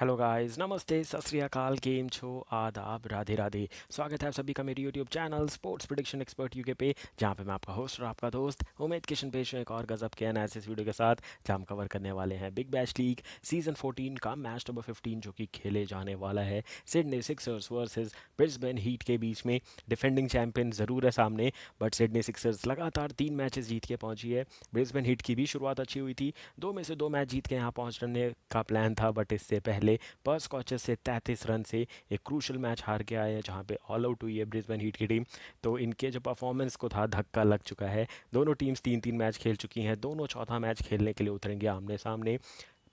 Hello guys, नमस्ते, सत श्री अकाल, गेम छो, आदाब, राधे राधे। स्वागत है आप सभी का मेरे YouTube channel sports prediction expert UK पे, जहाँ पे मैं आपका होस्ट और आपका दोस्त उमेद किशन पेश हूँ एक और गजब के एनालिसिस वीडियो के साथ, जहाँ हम कवर करने वाले हैं बिग बैश लीग सीजन 14 का मैच नंबर 15 जो कि खेले जाने वाला है Sydney Sixers versus Brisbane heat के बीच में। डिफेंडिंग चैंपियन ज़रूर है सामने, बट सिडनी सिक्सर्स लगातार 3 मैचेस जीत के पहुंची है। ब्रिस्बेन हीट की भी शुरुआत अच्छी हुई थी, 2 में से 2 मैच जीत के यहाँ पहुंचने का प्लान था, बट इससे पहले पर्स स्कॉचेस से 33 रन से एक क्रूशल मैच हार के आए हैं, जहां पे ऑल आउट हुई है ब्रिस्बेन हीट की टीम। तो इनके जो परफॉर्मेंस को था धक्का लग चुका है। दोनों टीम्स 3-3 मैच खेल चुकी हैं, दोनों चौथा मैच खेलने के लिए उतरेंगे आमने सामने।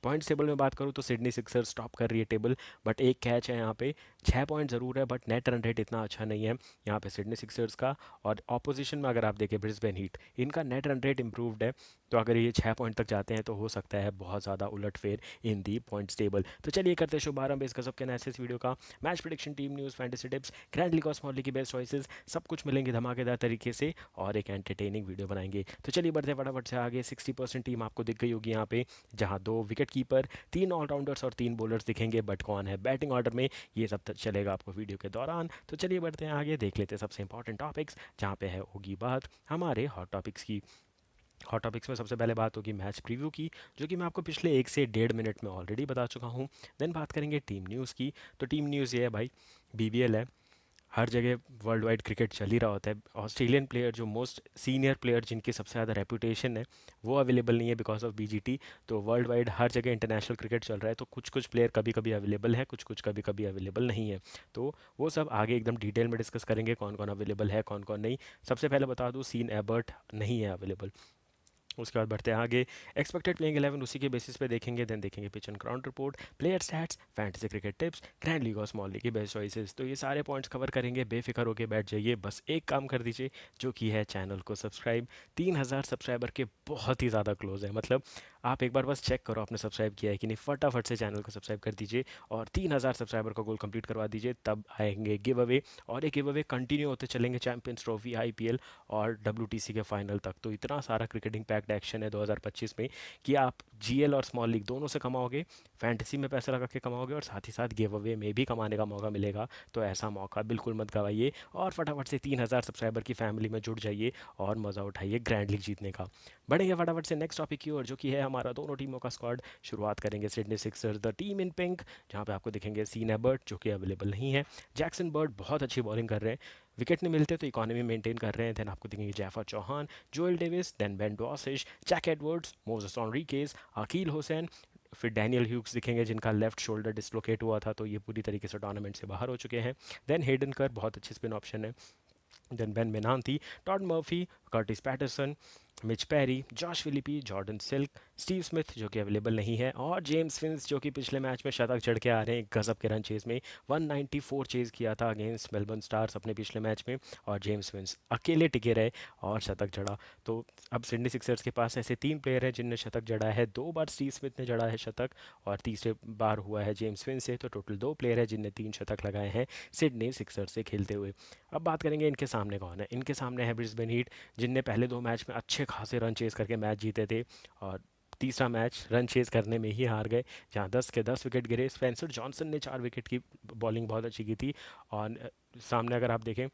पॉइंट्स टेबल में बात करूँ तो सिडनी सिक्सर्स टॉप कर रही है टेबल, बट एक कैच है यहाँ पे, 6 पॉइंट ज़रूर है बट नेट रन रेट इतना अच्छा नहीं है यहाँ पे सिडनी सिक्सर्स का। और ऑपोजिशन में अगर आप देखें ब्रिस्बेन हीट, इनका नेट रन रेट इंप्रूव्ड है। तो अगर ये 6 पॉइंट तक जाते हैं तो हो सकता है बहुत ज़्यादा उलटफेर इन दी पॉइंट्स टेबल। तो चलिए करते हैं शुभारंभ इस गजब के एनालिसिस वीडियो का। Match prediction, team news, fantasy tips, grand league और स्मॉल लीग की बेस्ट चॉइसेस, सब कुछ मिलेंगे धमाकेदार तरीके से और एक एंटरटेनिंग वीडियो बनाएंगे। तो चलिए बढ़ते हैं फटाफट से आगे। 60% टीम आपको दिख गई होगी यहाँ पे, जहाँ 2 विकेट कीपर, 3 ऑलराउंडर्स और 3 बॉलर्स दिखेंगे, बट कौन है बैटिंग ऑर्डर में ये सब चलेगा आपको वीडियो के दौरान। तो चलिए बढ़ते हैं आगे, देख लेते हैं सबसे इंपॉर्टेंट टॉपिक्स, जहाँ पे है होगी बात हमारे हॉट टॉपिक्स की। हॉट टॉपिक्स में सबसे पहले बात होगी मैच प्रीव्यू की, जो कि मैं आपको पिछले 1 से 1.5 मिनट में ऑलरेडी बता चुका हूँ। देन बात करेंगे टीम न्यूज़ की। तो टीम न्यूज़ ये है भाई, बीबीएल है, हर जगह वर्ल्ड वाइड क्रिकेट चल ही रहा होता है। ऑस्ट्रेलियन प्लेयर जो मोस्ट सीनियर प्लेयर जिनकी सबसे ज़्यादा रेपुटेशन है, वो अवेलेबल नहीं है बिकॉज ऑफ बीजीटी। तो वर्ल्ड वाइड हर जगह इंटरनेशनल क्रिकेट चल रहा है, तो कुछ कुछ प्लेयर कभी कभी अवेलेबल है, कुछ कुछ कभी कभी अवेलेबल नहीं है। तो वो सब आगे एकदम डिटेल में डिस्कस करेंगे, कौन कौन अवेलेबल है कौन कौन नहीं। सबसे पहले बता दूँ, सीन एबर्ट नहीं है अवेलेबल। उसके बाद बढ़ते हैं आगे, एक्सपेक्टेड प्लेइंग 11 उसी के बेसिस पे देखेंगे। देन देखेंगे pitch and ground report, player stats, fantasy cricket tips, grand league और स्मॉल लीग की बेस्ट चॉइसेस। तो ये सारे पॉइंट्स कवर करेंगे, बेफिक्र होकर बैठ जाइए, बस एक काम कर दीजिए, जो कि है चैनल को सब्सक्राइब। 3,000 सब्सक्राइबर के बहुत ही ज़्यादा क्लोज है, मतलब आप एक बार बस चेक करो आपने सब्सक्राइब किया है कि नहीं, फटाफट से चैनल को सब्सक्राइब कर दीजिए और 3,000 सब्सक्राइबर का गोल कंप्लीट करवा दीजिए, तब आएंगे गिव अवे। और ये गिव अवे कंटिन्यू होते चलेंगे, चैंपियंस ट्रॉफी, आईपीएल और डब्ल्यूटीसी के फाइनल तक। तो इतना सारा क्रिकेटिंग पैक्ड एक्शन है 2025 में कि आप जीएल और स्मॉल लीग दोनों से कमाओगे, फैंटेसी में पैसा लगा के कमाओगे और साथ ही साथ गिव अवे में भी कमाने का मौका मिलेगा। तो ऐसा मौका बिल्कुल मत गवाइए और फटाफट से 3,000 सब्सक्राइबर की फैमिली में जुड़ जाइए और मज़ा उठाइए ग्रैंड लीग जीतने का। बढ़ेंगे फटाफट से नेक्स्ट टॉपिक की ओर, जो कि है हमारा दोनों टीमों का स्क्वाड। शुरुआत करेंगे Sydney Sixers the team in pink, जहाँ पे आपको दिखेंगे सीन एबर्ट जो कि अवेलेबल नहीं है, जैक्सन बर्ड बहुत अच्छी बॉलिंग कर रहे हैं, विकेट नहीं मिलते तो इकोनॉमी मेंटेन कर रहे हैं। देन आपको दिखेंगे Jafer Chohan, Joel Davies, then Ben Dwarshuis, Jack Edwards, Moises Henriques, Akeal Hosein, फिर डैनियल ह्यूक्स दिखेंगे जिनका लेफ्ट शोल्डर डिसलोकेट हुआ था, तो ये पूरी तरीके से टूर्नामेंट से बाहर हो चुके हैं। देन हेडन कर बहुत अच्छी स्पिन ऑप्शन है। Then Ben Manenti, Todd Murphy, Curtis Patterson, Mitch Perry, Josh Philippe, Jordan Silk, Steve Smith जो कि अवेलेबल नहीं है, और जेम्स फिंस जो कि पिछले मैच में शतक चढ़ के आ रहे हैं एक गजब के रन चेज में। 194 चेज किया था अगेंस्ट मेलबर्न स्टार्स अपने पिछले मैच में, और जेम्स फिंस अकेले टिके रहे और शतक जड़ा। तो अब सिडनी सिक्सर्स के पास ऐसे 3 प्लेयर हैं जिनने शतक जड़ा है, 2 बार स्टीव स्मिथ ने जड़ा है शतक और तीसरे बार हुआ है जेम्स फिंस से। तो टोटल 2 प्लेयर है जिनने 3 शतक लगाए हैं सिडनी सिक्सर्स से खेलते हुए। अब बात करेंगे इनके सामने कौन है। इनके सामने है ब्रिस्बेन हीट, जिनने पहले 2 मैच में अच्छे खासे रन चेस करके मैच जीते थे, और तीसरा मैच रन चेस करने में ही हार गए, जहां 10 के 10 विकेट गिरे। स्पेंसर जॉनसन ने 4 विकेट की बॉलिंग बहुत अच्छी की थी। और सामने अगर आप देखें,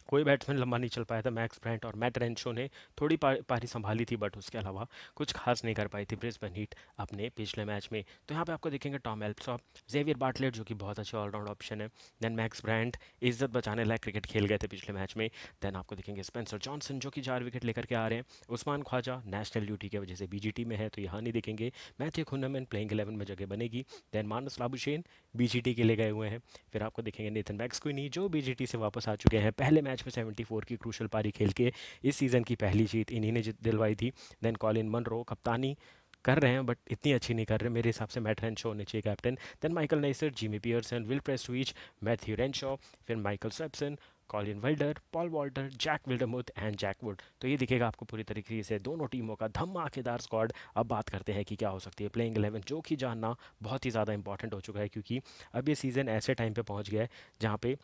कोई बैट्समैन लंबा नहीं चल पाया था, मैक्स ब्रांट और मैट रेंशो ने थोड़ी पारी संभाली थी, बट उसके अलावा कुछ खास नहीं कर पाई थी ब्रिस्बेन हीट अपने पिछले मैच में। तो यहाँ पे आपको देखेंगे टॉम एल्पसॉप, जेवियर बार्टलेट जो कि बहुत अच्छे ऑलराउंड ऑप्शन है, देन मैक्स ब्रांट इज्जत बचाने लायक क्रिकेट खेल गए थे पिछले मैच में। देन आपको दिखेंगे स्पेंसर जॉनसन जो कि 4 विकेट लेकर के आ रहे हैं, उस्मान ख्वाजा नेशनल ड्यूटी की वजह से बीजीटी में है तो यहाँ नहीं दिखेंगे, मैथ्यू खुन्नमैन प्लेइंग 11 में जगह बनेगी, देन मानस लाबुशेन बीजीटी के लिए गए हुए हैं। फिर आपको दिखेंगे नेथन मैक्सक्विनी जो बीजीटी से वापस आ चुके हैं, पहले मैच में 74 की क्रूशल पारी खेल के इस सीज़न की पहली जीत इन्हीं ने दिलवाई थी। देन कॉलिन मनरो कप्तानी कर रहे हैं बट इतनी अच्छी नहीं कर रहे मेरे हिसाब से, मैट रेंशो होने चाहिए captain. Then Michael Neser, Jimmy Peirson, Will Prestwidge, Matthew Renshaw, फिर Michael Swepson, Colin Wilder, Paul Walter, Jack Wildermuth and Jack Wood. तो ये दिखेगा आपको पूरी तरीके से दोनों टीमों का धमाकेदार स्क्वाड। अब बात करते हैं कि क्या हो सकती है प्लेइंग 11, जो कि जानना बहुत ही ज़्यादा इंपॉर्टेंट हो चुका है, क्योंकि अब ये सीज़न ऐसे टाइम पे पहुंच गया है जहाँ पे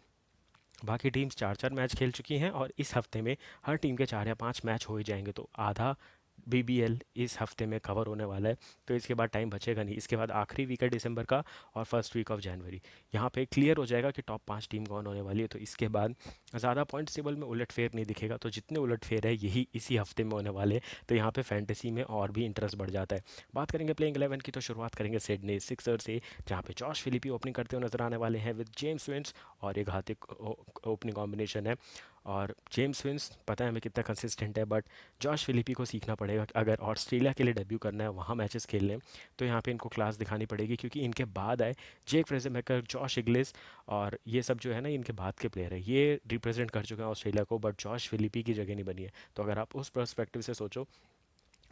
बाकी टीम्स 4-4 मैच खेल चुकी हैं और इस हफ्ते में हर टीम के 4 या 5 मैच हो ही जाएंगे। तो आधा बीबीएल इस हफ्ते में कवर होने वाला है। तो इसके बाद टाइम बचेगा नहीं, इसके बाद आखिरी वीक है दिसंबर का और फर्स्ट वीक ऑफ जनवरी। यहाँ पे क्लियर हो जाएगा कि टॉप 5 टीम कौन होने वाली है। तो इसके बाद ज़्यादा पॉइंट्स टेबल में उलटफेर नहीं दिखेगा, तो जितने उलटफेर है यही इसी हफ्ते में होने वाले हैं। तो यहाँ पे फैंटेसी में और भी इंटरेस्ट बढ़ जाता है। बात करेंगे प्लेइंग 11 की, तो शुरुआत करेंगे सिडनी सिक्सर से, जहाँ पे जॉश फिलिपी ओपनिंग करते हुए नजर आने वाले हैं विद जेम्स विंस। और एक घातक ओपनिंग कॉम्बिनेशन है। और जेम्स विंस पता है हमें कितना कंसिस्टेंट है, बट जॉश फिलिपी को सीखना पड़ेगा कि अगर ऑस्ट्रेलिया के लिए डेब्यू करना है, वहाँ मैचेस खेलने हैं, तो यहाँ पे इनको क्लास दिखानी पड़ेगी, क्योंकि इनके बाद आए जेक फ्रेज़रमेकर, जॉश इग्लिस, और ये सब जो है ना इनके बाद के प्लेयर है, ये रिप्रेजेंट कर चुके हैं ऑस्ट्रेलिया को, बट जॉश फिलिपी की जगह नहीं बनी है। तो अगर आप उस पर्सपेक्टिव से सोचो,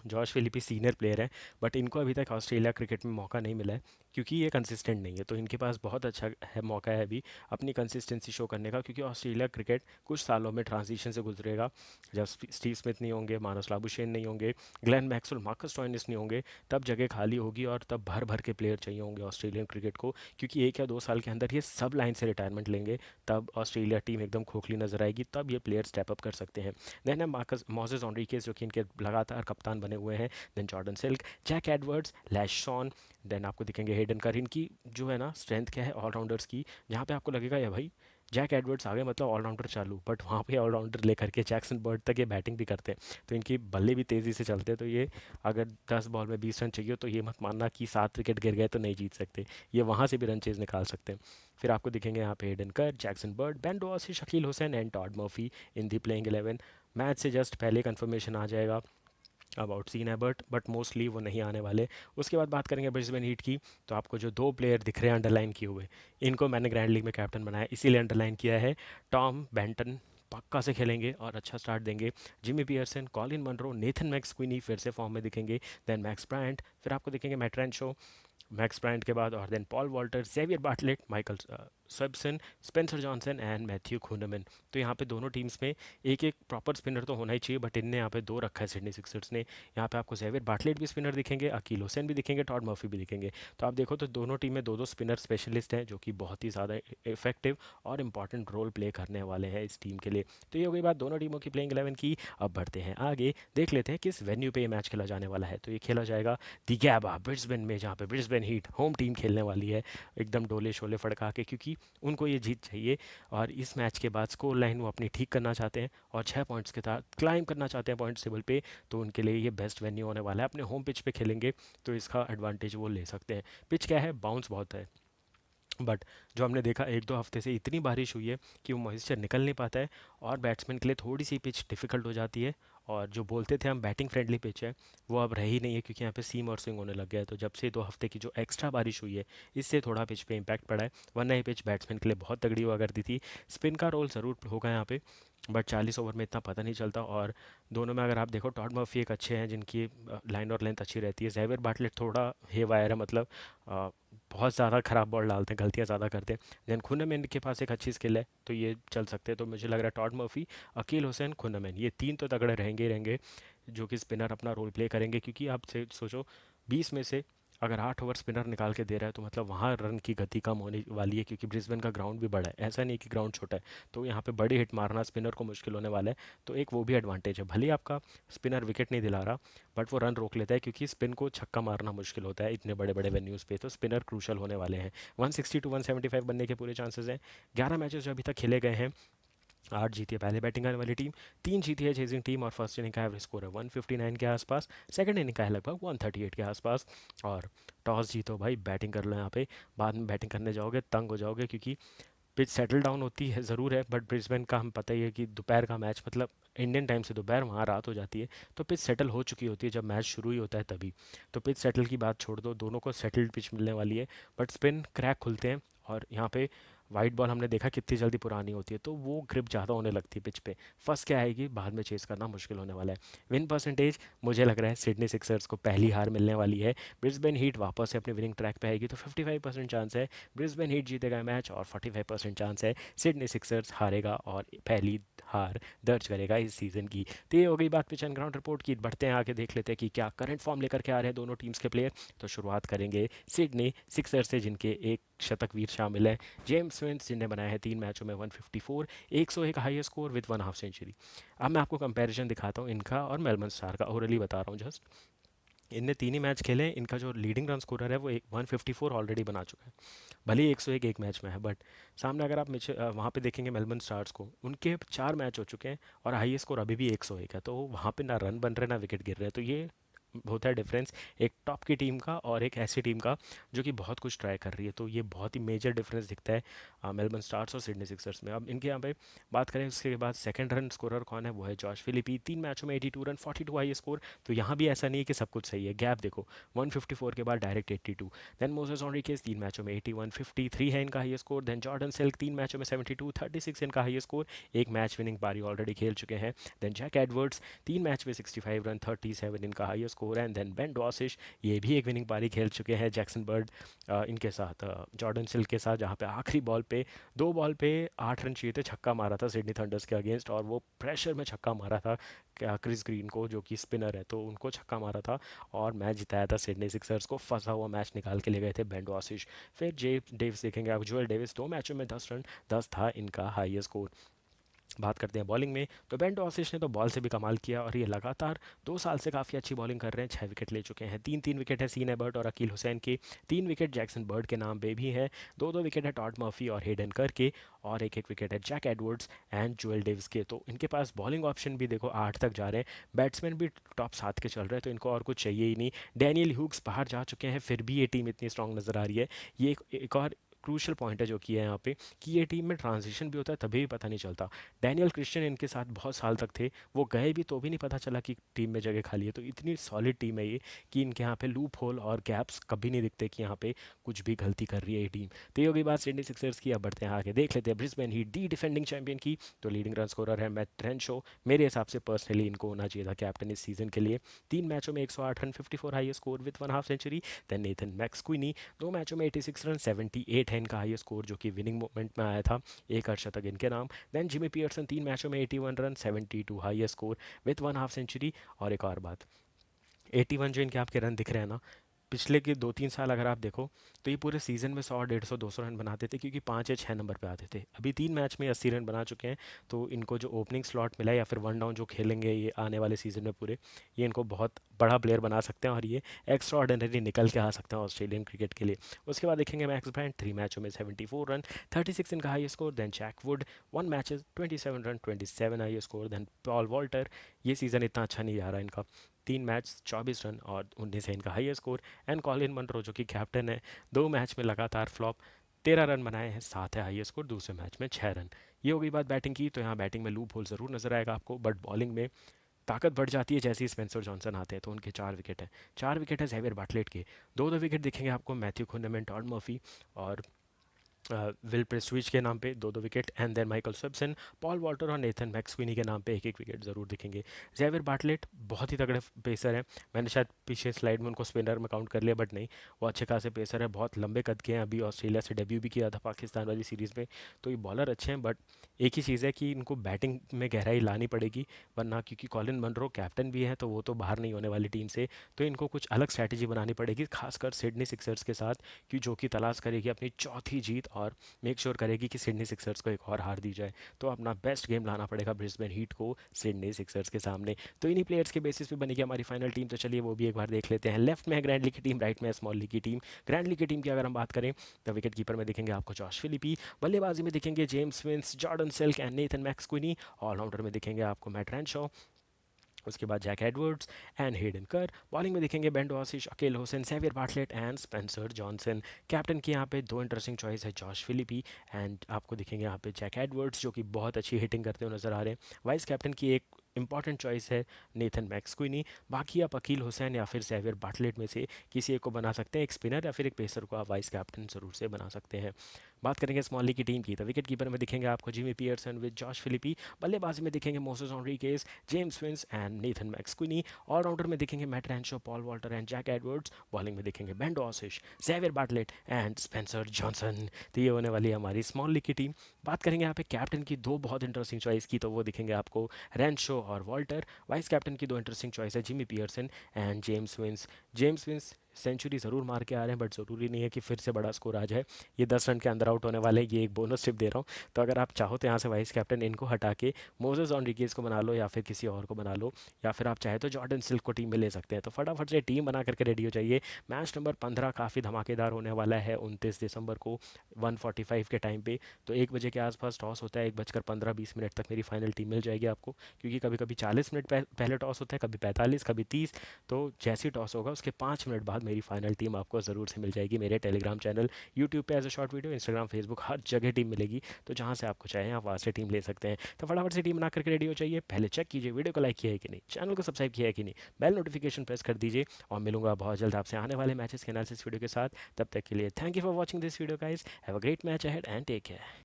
जॉश फिलिपी सीनियर प्लेयर हैं, बट इनको अभी तक ऑस्ट्रेलिया क्रिकेट में मौका नहीं मिला है, क्योंकि ये कंसिस्टेंट नहीं है। तो इनके पास बहुत अच्छा है, मौका है अभी अपनी कंसिस्टेंसी शो करने का, क्योंकि ऑस्ट्रेलिया क्रिकेट कुछ सालों में ट्रांजिशन से गुजरेगा। जब स्टीव स्मिथ नहीं होंगे, मानस लाबुशेन नहीं होंगे, ग्लेन मैक्सवेल, मार्कस स्टोइनिस नहीं होंगे, तब जगह खाली होगी और तब भर भर के प्लेयर चाहिए होंगे ऑस्ट्रेलियन क्रिकेट को, क्योंकि 1 या 2 साल के अंदर ये सब लाइन से रिटायरमेंट लेंगे। तब ऑस्ट्रेलिया टीम एकदम खोखली नजर आएगी, तब ये प्लेयर स्टेप अप कर सकते हैं। देन है मार्कस मोजेस ऑनरिकेस, जो कि इनके लगातार कप्तान बने हुए हैं। Then Jordan Silk, Jack Edwards, Lash Shaun. Then आपको दिखेंगे हेडन कर। इनकी जो है ना स्ट्रेंथ क्या है ऑलराउंडर्स की, जहाँ पे आपको लगेगा या भाई जैक एडवर्ड्स आ गए मतलब ऑलराउंडर चालू, बट वहाँ पे ऑलराउंडर लेकर के जैक्सन बर्ड तक ये बैटिंग भी करते हैं। तो इनकी बल्ले भी तेज़ी से चलते हैं। तो ये अगर 10 बॉल में 20 रन चाहिए, तो ये मत मानना कि 7 विकेट गिर गए तो नहीं जीत सकते, ये वहाँ से भी रन चेज निकाल सकते हैं। फिर आपको दिखेंगे यहाँ पे Hayden Kerr, Jackson Bird, Ben Dwarshuis, Shakil Hussain and Todd Murphy in the playing 11। Match से जस्ट पहले कन्फर्मेशन आ जाएगा about Sean Abbott, but mostly वो नहीं आने वाले। उसके बाद बात करेंगे ब्रिस्बेन हीट की, तो आपको जो 2 प्लेयर दिख रहे हैं अंडरलाइन किए हुए, इनको मैंने ग्रैंड लीग में कैप्टन बनाया, इसीलिए अंडरलाइन किया है। टॉम बेंटन पक्का से खेलेंगे और अच्छा स्टार्ट देंगे। Jimmy Peirson, Colin Munro, Nathan McSweeney फिर से फॉर्म में दिखेंगे। देन मैक्स ब्रायंट, फिर आपको दिखेंगे मैट रेंशो, मैक्स ब्रायंट के बाद, और then Paul Walter, Xavier Bartlett, Michael Swepson, Spencer Johnson and Matthew Kuhnemann. तो यहाँ पे दोनों टीम्स में एक एक प्रॉपर स्पिनर तो होना ही चाहिए, बट इनने यहाँ पे 2 रखा है सिडनी सिक्सर्स ने। यहाँ पे आपको जेवियर बाटलेट भी स्पिनर दिखेंगे, अकील हुसैन भी दिखेंगे, टॉड मर्फी भी दिखेंगे। तो आप देखो तो दोनों टीम में 2-2 स्पिनर स्पेशलिस्ट हैं, जो कि बहुत ही ज़्यादा इफेक्टिव और इंपॉर्टेंट रोल प्ले करने वाले हैं इस टीम के लिए। तो ये हो गई बात दोनों टीमों की प्लेइंग 11 की। अब बढ़ते हैं आगे, देख लेते हैं किस वेन्यू पे ये मैच खेला जाने वाला है। तो ये खेला जाएगा दी गैबा ब्रिस्बेन में, जहाँ पे ब्रिस्बेन हीट होम टीम खेलने वाली है, एकदम डोले शोले फड़का के, क्योंकि उनको ये जीत चाहिए। और इस मैच के बाद स्कोर लाइन वो अपनी ठीक करना चाहते हैं और 6 पॉइंट्स के साथ क्लाइम करना चाहते हैं पॉइंट्स टेबल पे। तो उनके लिए ये बेस्ट वेन्यू होने वाला है, अपने होम पिच पे खेलेंगे, तो इसका एडवांटेज वो ले सकते हैं। पिच क्या है, बाउंस बहुत है, बट जो हमने देखा 1-2 हफ्ते से इतनी बारिश हुई है कि वो मॉइस्चर निकल नहीं पाता है, और बैट्समैन के लिए थोड़ी सी पिच डिफ़िकल्ट हो जाती है। और जो बोलते थे हम बैटिंग फ्रेंडली पिच है, वो अब रही नहीं है, क्योंकि यहाँ पे सीम और स्विंग होने लग गया है। तो जब से 2 हफ्ते की जो एक्स्ट्रा बारिश हुई है, इससे थोड़ा पिच पे इम्पैक्ट पड़ा है, वरना ये पिच बैट्समैन के लिए बहुत तगड़ी हुआ करती थी। स्पिन का रोल ज़रूर होगा यहाँ पे, बट 40 ओवर में इतना पता नहीं चलता। और दोनों में अगर आप देखो, टॉड मर्फी एक अच्छे हैं जिनकी लाइन और लेंथ अच्छी रहती है, जेवियर बाटलेट थोड़ा हे वायर है, मतलब बहुत ज़्यादा ख़राब बॉल डालते हैं, गलतियाँ ज़्यादा करते हैं। देन खुनमैन के पास एक अच्छी स्किल है, तो ये चल सकते हैं। तो मुझे लग रहा है टॉड मर्फी, अकील हुसैन, खुनमैन, ये 3 तो तगड़े रहेंगे ही रहेंगे, जो कि स्पिनर अपना रोल प्ले करेंगे। क्योंकि आप से सोचो, 20 में से अगर 8 ओवर स्पिनर निकाल के दे रहा है, तो मतलब वहाँ रन की गति कम होने वाली है, क्योंकि ब्रिस्बेन का ग्राउंड भी बड़ा है, ऐसा नहीं कि ग्राउंड छोटा है। तो यहाँ पे बड़ी हिट मारना स्पिनर को मुश्किल होने वाला है। तो एक वो भी एडवांटेज है, भले ही आपका स्पिनर विकेट नहीं दिला रहा, बट वो रन रोक लेता है, क्योंकि स्पिन को छक्का मारना मुश्किल होता है इतने बड़े बड़े वेन्यूज़ पे। तो स्पिनर क्रूशल होने वाले हैं। 160 to 175 बनने के पूरे चांसेस हैं। 11 मैचेस जो अभी तक खेले गए हैं, 8 जीती है पहले बैटिंग करने वाली टीम, 3 जीती है चेजिंग टीम, और फर्स्ट इनिंग का एवरेज स्कोर है 159 के आसपास, सेकंड इनिंग का है लगभग 138 के आसपास। और टॉस जीतो भाई, बैटिंग कर लो यहाँ पे, बाद में बैटिंग करने जाओगे तंग हो जाओगे, क्योंकि पिच सेटल डाउन होती है ज़रूर है, बट ब्रिस्बेन का हम पता ही है कि दोपहर का मैच, मतलब इंडियन टाइम से दोपहर, वहाँ रात हो जाती है। तो पिच सेटल हो चुकी होती है जब मैच शुरू ही होता है तभी। तो पिच सेटल की बात छोड़ दो, दोनों को सेटल्ड पिच मिलने वाली है, बट स्पिन क्रैक खुलते हैं। और यहाँ पे वाइट बॉल हमने देखा कितनी जल्दी पुरानी होती है, तो वो ग्रिप ज़्यादा होने लगती है पिच पे, फंस के आएगी, बाद में चेस करना मुश्किल होने वाला है। विन परसेंटेज, मुझे लग रहा है सिडनी सिक्सर्स को पहली हार मिलने वाली है। ब्रिस्बेन हीट वापस से अपने विनिंग ट्रैक पे आएगी, तो 55% चांस है ब्रिस्बेन हीट जीतेगा मैच, और 45% चांस है सिडनी सिक्सर्स हारेगा और पहली हार दर्ज करेगा इस सीज़न की। तो ये हो गई बात पिच एंड ग्राउंड रिपोर्ट की। बढ़ते हैं आगे, देख लेते हैं कि क्या करंट फॉर्म लेकर के आ रहे हैं दोनों टीम्स के प्लेयर। तो शुरुआत करेंगे सिडनी सिक्सर से, जिनके एक शतकवीर शामिल है। जेम्स विंस जिन्हें बनाया है 3 मैचों में 154, 101 high score with 1 half century. अब मैं आपको कंपैरिजन दिखाता हूँ इनका और मेलबर्न स्टार का, ओरली बता रहा हूँ जस्ट। इनने 3 ही मैच खेले हैं, इनका जो लीडिंग रन स्कोरर है वो 154 ऑलरेडी बना चुका है। भले ही 101 एक मैच में है, बट सामने अगर आप वहाँ पे देखेंगे मेलबर्न स्टार्स को, उनके 4 मैच हो चुके हैं और हाई स्कोर अभी भी 101 है। तो वहाँ पे ना रन बन रहे ना विकेट गिर रहे हैं। तो ये होता है डिफरेंस एक टॉप की टीम का और एक ऐसी टीम का जो कि बहुत कुछ ट्राई कर रही है। तो ये बहुत ही मेजर डिफरेंस दिखता है मेलबर्न स्टार्स और सिडनी सिक्सर्स में। अब इनके यहाँ पे बात करें उसके बाद सेकंड रन स्कोरर कौन है, वो है जॉश फिलिपी। 3 मैचों में 82 रन, 42 हाई स्कोर। तो यहाँ भी ऐसा नहीं है कि सब कुछ सही है, गैप देखो, 154 के बाद डायरेक्ट 82। देन मोसेस ऑनरिकेस 3 मैचों में 81, 53 है इनका high score. Then Jordan Silk 3 मैचों में 72, 36 इनका हाई स्कोर। एक मैच विनिंग पारी ऑलरेडी खेल चुके हैं। देन जैक एडवर्ड्स 3 मैच में 65 रन, 37 इनका हाई स्कोर है। एंड देन बेन डॉसिश, ये भी एक विनिंग पारी खेल चुके हैं जैक्सन बर्ड इनके साथ, जॉर्डन सिल्क के साथ, जहाँ पे आखिरी बॉल पे 2 बॉल पे 8 रन चाहिए थे, छक्का मारा था सिडनी थंडर्स के अगेंस्ट, और वो प्रेशर में छक्का मारा था क्रिस ग्रीन को जो कि स्पिनर है, तो उनको छक्का मारा था और मैच जिताया था सिडनी सिक्सर्स को। फंसा हुआ मैच निकाल के ले गए थे बेन डॉसिश। फिर जे डेविस देखेंगे आप, जोएल डेविस 2 मैचों में 10 रन, 10 था इनका हाई स्कोर। बात करते हैं बॉलिंग में, तो बेन डॉसिच ने तो बॉल से भी कमाल किया और ये लगातार 2 साल से काफ़ी अच्छी बॉलिंग कर रहे हैं। 6 विकेट ले चुके हैं। 3-3 विकेट है सीन एबर्ट और अकील हुसैन के। 3 विकेट जैक्सन बर्ड के नाम पे भी है। 2-2 विकेट है टॉड मर्फी और हेडन कर के। और 1-1 विकेट है Jack Edwards and Joel Davies के। तो इनके पास बॉलिंग ऑप्शन भी देखो 8 तक जा रहे हैं, बैट्समैन भी टॉप 7 के चल रहे हैं, तो इनको और कुछ चाहिए ही नहीं। डैनियल ह्यूग्स बाहर जा चुके हैं, फिर भी ये टीम इतनी स्ट्रांग नज़र आ रही है। ये एक और क्रूशल पॉइंट है जो कि है यहाँ पे, कि ये टीम में ट्रांजिशन भी होता है तभी भी पता नहीं चलता। डैनियल क्रिश्चियन इनके साथ बहुत साल तक थे, वो गए भी तो भी नहीं पता चला कि टीम में जगह खाली है। तो इतनी सॉलिड टीम है ये कि इनके यहाँ पे लूप होल और गैप्स कभी नहीं दिखते कि यहाँ पे कुछ भी गलती कर रही है ये टीम। तो ये होगी बात सिडनी सिक्सर्स की। अब बढ़ते हैं आगे, देख लेते हैं ब्रिस्बेन हीट दी डिफेंडिंग चैंपियन की। तो लीडिंग रन स्कोरर है मैट ट्रेंशो। मेरे हिसाब से पर्सनली इनको होना चाहिए था कैप्टन इस सीजन के लिए। 3 मैचों में 108 run, 54 high score with 1 half century. Then Nathan McSweeney 2 मैचों में 86 रन, 78 है इनका हाई स्कोर जो कि विनिंग मोमेंट में आया था, एक अर्शतक इनके नाम। देन जिमी पियर्सन 3 मैचों में 81 run, 72 high score with 1 half century. और एक और बात, 81 जो इनके आपके रन दिख रहे हैं ना, पिछले के 2-3 साल अगर आप देखो तो ये पूरे सीजन में 100, 150, 200 रन बनाते थे क्योंकि 5 या 6 नंबर पे आते थे। अभी 3 मैच में 80 रन बना चुके हैं। तो इनको जो ओपनिंग स्लॉट मिला है या फिर वन डाउन जो खेलेंगे ये आने वाले सीजन में पूरे, ये इनको बहुत बड़ा प्लेयर बना सकते हैं और ये एक्स्ट्रा ऑर्डिनरी निकल के आ सकते हैं ऑस्ट्रेलियन क्रिकेट के लिए। उसके बाद देखेंगे मैक्स ब्रांड 3 मैचों में 74 रन, 36 इनका high score. Then Jack Wood 1 matches 27 run, 27 high score. Then Paul Walter, ये सीज़न इतना अच्छा नहीं जा रहा इनका, 3 मैच 24 रन और 19 है इनका high score. And Colin Munro जो कि कैप्टन है, 2 मैच में लगातार फ्लॉप, 13 रन बनाए हैं, 7 है हाई स्कोर, दूसरे मैच में 6 रन। ये होगी बात बैटिंग की। तो यहाँ बैटिंग में लूप होल ज़रूर नजर आएगा आपको, बट बॉलिंग में ताकत बढ़ जाती है जैसे ही स्पेंसर जॉनसन आते हैं। तो उनके 4 विकेट हैं, 4 विकेट है जेवियर बाटलेट के। 2-2 विकेट दिखेंगे आपको मैथ्यू कुन्नमेंट, टॉड मर्फी और विल प्रेस्टविच के नाम पे 2-2 wicket. And then Michael Swepson, Paul Walter और नेथन मैक्सक्विनी के नाम पे 1-1 विकेट ज़रूर दिखेंगे। जेवियर बाटलेट बहुत ही तगड़े पेसर हैं, मैंने शायद पीछे स्लाइड में उनको स्पिनर में काउंट कर लिया, बट नहीं, वो अच्छे खासे पेसर है, बहुत लंबे कद के हैं। अभी ऑस्ट्रेलिया से डेब्यू भी किया था पाकिस्तान वाली सीरीज़ में। तो ये बॉलर अच्छे हैं, बट एक ही चीज़ है कि इनको बैटिंग में गहराई लानी पड़ेगी, वरना क्योंकि कॉलिन मनरो कैप्टन भी है तो वो तो बाहर नहीं होने वाली टीम से। तो इनको कुछ अलग स्ट्रैटेजी बनानी पड़ेगी, खासकर सिडनी सिक्सर्स के साथ, कि जो कि तलाश करेगी अपनी चौथी जीत और मेक श्योर करेगी कि सिडनी सिक्सर्स को एक और हार दी जाए। तो अपना बेस्ट गेम लाना पड़ेगा ब्रिस्बेन हीट को सिडनी सिक्सर्स के सामने। तो इन्हीं प्लेयर्स के बेसिस पे बनेगी हमारी फाइनल टीम। तो चलिए वो भी एक बार देख लेते हैं। लेफ्ट में है ग्रैंड लीग की टीम, राइट में है स्मॉल लीग की टीम। ग्रैंड लीग की टीम की अगर हम बात करें तो विकेट कीपर में दिखेंगे आपको जॉश फिलिपी, बल्लेबाजी में दिखेंगे James Vince, Jordan Silk and Nathan McSweeney, allrounder में दिखेंगे आपको मैट रैनशॉ, उसके बाद Jack Edwards and Hayden Kerr. Bowling में दिखेंगे Ben Dwarshuis, Akeal Hosein, Xavier Bartlett and Spencer Johnson. Captain की यहाँ पे 2 इंटरेस्टिंग चॉइस है, जॉश फिलिपी एंड आपको दिखेंगे यहाँ पे जैक एडवर्ड्स जो कि बहुत अच्छी हिटिंग करते हुए नजर आ रहे हैं। वाइस कैप्टन की एक इंपॉर्टेंट चॉइस है नेथन मैक्सक्विनी। बाकी आप अकील हुसैन या फिर सेवियर बाटलेट में से किसी एक को बना सकते हैं, एक स्पिनर या फिर एक पेसर को आप वाइस कैप्टन जरूर से बना सकते हैं। बात करेंगे स्मॉल लीग की टीम की, तो विकेट कीपर में दिखेंगे आपको Jimmy Peirson with Josh Philippe, बल्लेबाजी में दिखेंगे Moises Henriques, James Vince and Nathan McSweeney, allrounder में दिखेंगे Matt Renshaw, Paul Walter and Jack Edwards, bowling में दिखेंगे Ben Dwarshuis, Xavier Bartlett and Spencer Johnson. तो ये होने वाली है हमारी स्मॉल लीग की टीम। बात करेंगे यहाँ पे कैप्टन की 2 बहुत इंटरेस्टिंग चॉइस की, तो वो दिखेंगे आपको रैनशो और वॉल्टर। वाइस कैप्टन की 2 इंटरेस्टिंग चॉइस है, Jimmy Peirson and James Vince. James Vince century ज़रूर मार के आ रहे हैं, बट ज़रूरी नहीं है कि फिर से बड़ा स्कोर आ जाए। ये 10 रन के अंदर आउट होने वाले हैं, ये एक बोनस टिप दे रहा हूँ। तो अगर आप चाहो तो यहाँ से वाइस कैप्टन इनको हटा के मोजेस ऑड्रिगेज को बना लो या फिर किसी और को बना लो, या फिर आप चाहे तो जॉर्डन सिल्क को टीम में ले सकते हैं। तो फटाफट से टीम बना करके रेडी हो जाइए। मैच नंबर 15 काफ़ी धमाकेदार होने वाला है 29 दिसंबर को 1:45 के टाइम पे। तो 1 बजे के आसपास टॉस होता है, 1:15-20 मिनट तक मेरी फाइनल टीम मिल जाएगी आपको, क्योंकि कभी कभी 40 मिनट पहले टॉस होता है, कभी 45, कभी 30। तो जैसे ही टॉस होगा उसके 5 मिनट बाद मेरी फाइनल टीम आपको ज़रूर से मिल जाएगी। मेरे टेलीग्राम चैनल, यूट्यूब पे as a short video, Instagram, Facebook, हर जगह टीम मिलेगी। तो जहाँ से आपको चाहें आप वहाँ से टीम ले सकते हैं। तो फटाफट से टीम बना करके रेडी हो जाइए। पहले चेक कीजिए वीडियो को लाइक किया है कि नहीं, चैनल को सब्सक्राइब किया है कि नहीं, बेल नोटिफिकेशन प्रेस कर दीजिए। और मिलूंगा बहुत जल्द आपसे आने वाले मैचेस के एनालिसिस वीडियो के साथ। तब तक के लिए thank you for watching this video guys, have a great match ahead and take care.